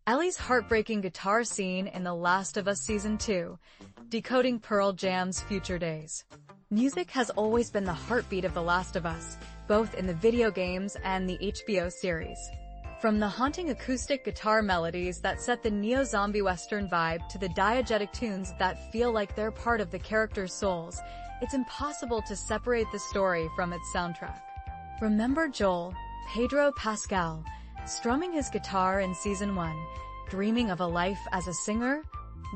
Ellie's heartbreaking guitar scene in The Last of Us Season 2, Decoding Pearl Jam's Future Days. Music has always been the heartbeat of The Last of Us, both in the video games and the HBO series. From the haunting acoustic guitar melodies that set the neo-zombie western vibe to the diegetic tunes that feel like they're part of the characters' souls, it's impossible to separate the story from its soundtrack. Remember Joel, Pedro Pascal, strumming his guitar in Season 1, dreaming of a life as a singer?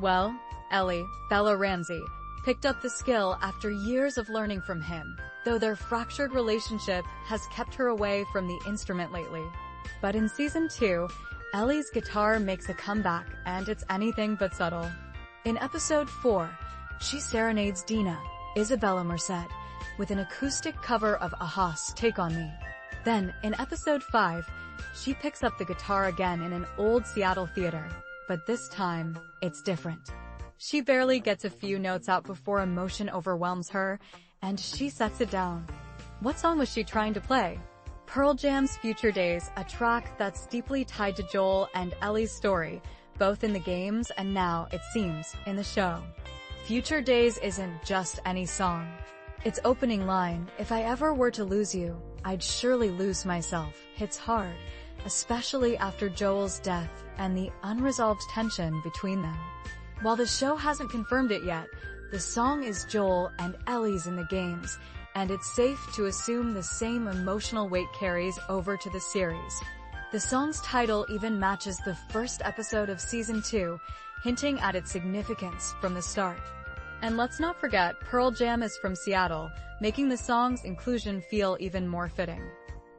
Well, Ellie, Bella Ramsey, picked up the skill after years of learning from him, though their fractured relationship has kept her away from the instrument lately. But in Season 2, Ellie's guitar makes a comeback, and it's anything but subtle. In Episode 4, she serenades Dina, Isabella Merced, with an acoustic cover of Aha's Take On Me. Then, in Episode 5, she picks up the guitar again in an old Seattle theater, but this time, it's different. She barely gets a few notes out before emotion overwhelms her, and she sets it down. What song was she trying to play? Pearl Jam's Future Days, a track that's deeply tied to Joel and Ellie's story, both in the games and now, it seems, in the show. Future Days isn't just any song. Its opening line, "If I ever were to lose you, I'd surely lose myself," hits hard, especially after Joel's death and the unresolved tension between them. While the show hasn't confirmed it yet, the song is Joel and Ellie's in the games, and it's safe to assume the same emotional weight carries over to the series. The song's title even matches the first episode of Season 2, hinting at its significance from the start. And let's not forget, Pearl Jam is from Seattle, making the song's inclusion feel even more fitting.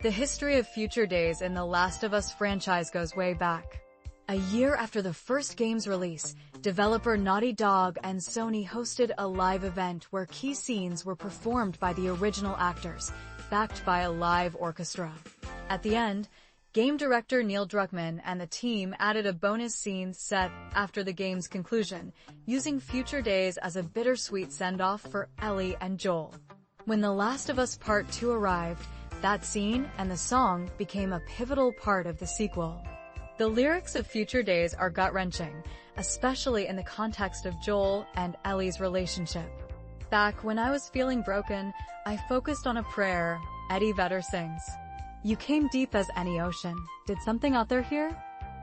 The history of Future Days in the Last of Us franchise goes way back. A year after the first game's release, developer Naughty Dog and Sony hosted a live event where key scenes were performed by the original actors, backed by a live orchestra. At the end, game director Neil Druckmann and the team added a bonus scene set after the game's conclusion, using Future Days as a bittersweet send-off for Ellie and Joel. When The Last of Us Part 2 arrived, that scene and the song became a pivotal part of the sequel. The lyrics of Future Days are gut-wrenching, especially in the context of Joel and Ellie's relationship. "Back when I was feeling broken, I focused on a prayer," Eddie Vedder sings. "You came deep as any ocean. Did something out there hear?"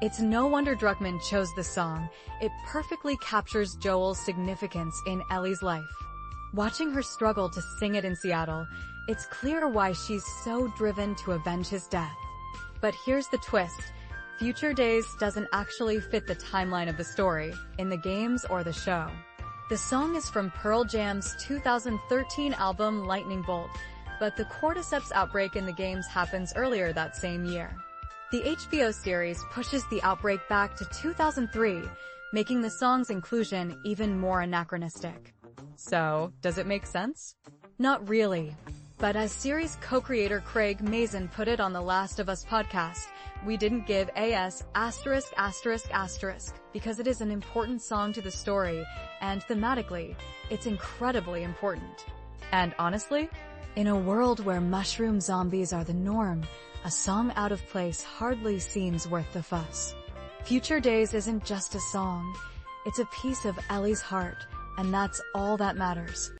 It's no wonder Druckmann chose the song. It perfectly captures Joel's significance in Ellie's life. Watching her struggle to sing it in Seattle, it's clear why she's so driven to avenge his death. But here's the twist. Future Days doesn't actually fit the timeline of the story, in the games or the show. The song is from Pearl Jam's 2013 album Lightning Bolt, but the cordyceps outbreak in the games happens earlier that same year. The HBO series pushes the outbreak back to 2003, making the song's inclusion even more anachronistic. So, does it make sense? Not really. But as series co-creator Craig Mazin put it on the Last of Us podcast, "We didn't give AS **** because it is an important song to the story, and thematically, it's incredibly important." And honestly, in a world where mushroom zombies are the norm, a song out of place hardly seems worth the fuss. Future Days isn't just a song, it's a piece of Ellie's heart, and that's all that matters.